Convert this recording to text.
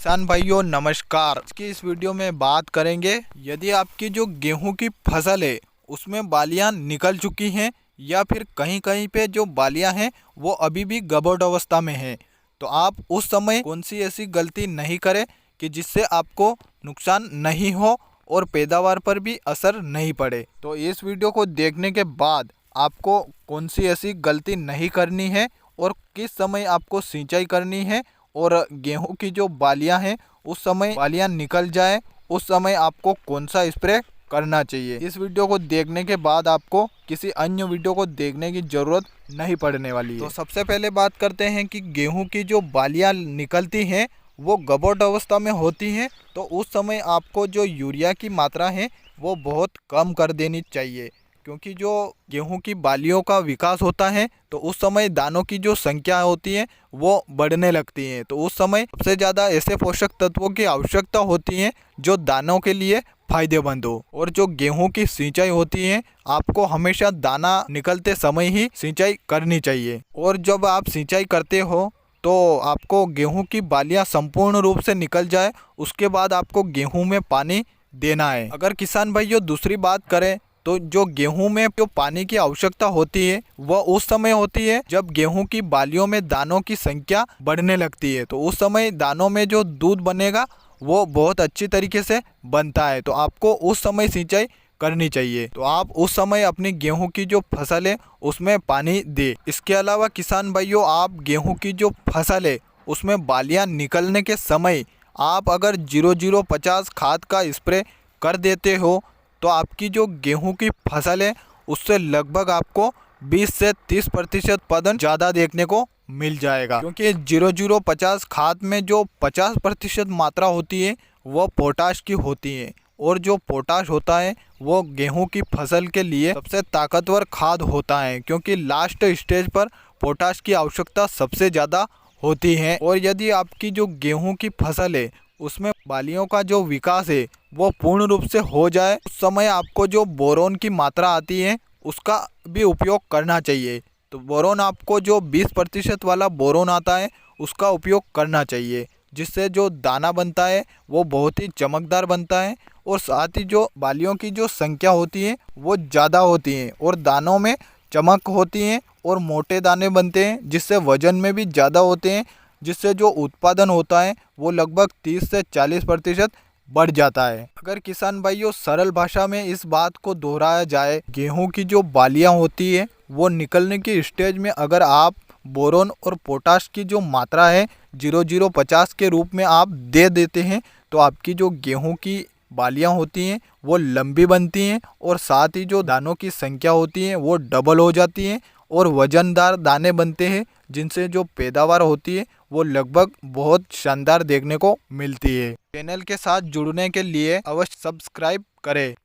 किसान भाइयों नमस्कार। आज की इस वीडियो में बात करेंगे, यदि आपकी जो गेहूं की फसल है उसमें बालियां निकल चुकी हैं या फिर कहीं कहीं पे जो बालियां हैं वो अभी भी गबोट अवस्था में हैं, तो आप उस समय कौन सी ऐसी गलती नहीं करें कि जिससे आपको नुकसान नहीं हो और पैदावार पर भी असर नहीं पड़े। तो इस वीडियो को देखने के बाद आपको कौन सी ऐसी गलती नहीं करनी है और किस समय आपको सिंचाई करनी है, और गेहूं की जो बालियां हैं उस समय बालियां निकल जाए उस समय आपको कौन सा स्प्रे करना चाहिए। इस वीडियो को देखने के बाद आपको किसी अन्य वीडियो को देखने की ज़रूरत नहीं पड़ने वाली है। तो सबसे पहले बात करते हैं कि गेहूं की जो बालियां निकलती हैं वो गबोट अवस्था में होती हैं, तो उस समय आपको जो यूरिया की मात्रा है वो बहुत कम कर देनी चाहिए, क्योंकि जो गेहूं की बालियों का विकास होता है तो उस समय दानों की जो संख्या होती है वो बढ़ने लगती है। तो उस समय सबसे ज़्यादा ऐसे पोषक तत्वों की आवश्यकता होती है जो दानों के लिए फायदेमंद हो। और जो गेहूं की सिंचाई होती है आपको हमेशा दाना निकलते समय ही सिंचाई करनी चाहिए, और जब आप सिंचाई करते हो तो आपको गेहूं की बालियां संपूर्ण रूप से निकल जाए उसके बाद आपको गेहूं में पानी देना है। अगर किसान भाइयों दूसरी बात करें तो जो गेहूं में जो पानी की आवश्यकता होती है वह उस समय होती है जब गेहूं की बालियों में दानों की संख्या बढ़ने लगती है। तो उस समय दानों में जो दूध बनेगा वो बहुत अच्छी तरीके से बनता है, तो आपको उस समय सिंचाई करनी चाहिए। तो आप उस समय अपनी गेहूं की जो फसल है उसमें पानी दे। इसके अलावा किसान भाइयों, आप गेहूं की जो फसल है उसमें बालियां निकलने के समय आप अगर 0050 खाद का स्प्रे कर देते हो तो आपकी जो गेहूं की फसल है उससे लगभग आपको 20 से 30% उत्पादन ज़्यादा देखने को मिल जाएगा, क्योंकि 0050 खाद में जो 50% मात्रा होती है वो पोटाश की होती है, और जो पोटाश होता है वो गेहूं की फसल के लिए सबसे ताकतवर खाद होता है, क्योंकि लास्ट स्टेज पर पोटाश की आवश्यकता सबसे ज़्यादा होती है। और यदि आपकी जो गेहूं की फसल है उसमें बालियों का जो विकास है वो पूर्ण रूप से हो जाए उस समय आपको जो बोरोन की मात्रा आती है उसका भी उपयोग करना चाहिए। तो बोरोन आपको जो 20% वाला बोरोन आता है उसका उपयोग करना चाहिए, जिससे जो दाना बनता है वो बहुत ही चमकदार बनता है, और साथ ही जो बालियों की जो संख्या होती है वो ज़्यादा होती है और दानों में चमक होती है और मोटे दाने बनते हैं, जिससे वजन में भी ज़्यादा होते हैं, जिससे जो उत्पादन होता है वो लगभग 30 से 40% बढ़ जाता है। अगर किसान भाइयों सरल भाषा में इस बात को दोहराया जाए, गेहूं की जो बालियां होती है वो निकलने की स्टेज में अगर आप बोरोन और पोटाश की जो मात्रा है 0050 के रूप में आप दे देते हैं तो आपकी जो गेहूं की बालियां होती हैं वो लंबी बनती हैं, और साथ ही जो दानों की संख्या होती है वो डबल हो जाती है और वजनदार दाने बनते हैं, जिनसे जो पैदावार होती है वो लगभग बहुत शानदार देखने को मिलती है। चैनल के साथ जुड़ने के लिए अवश्य सब्सक्राइब करें।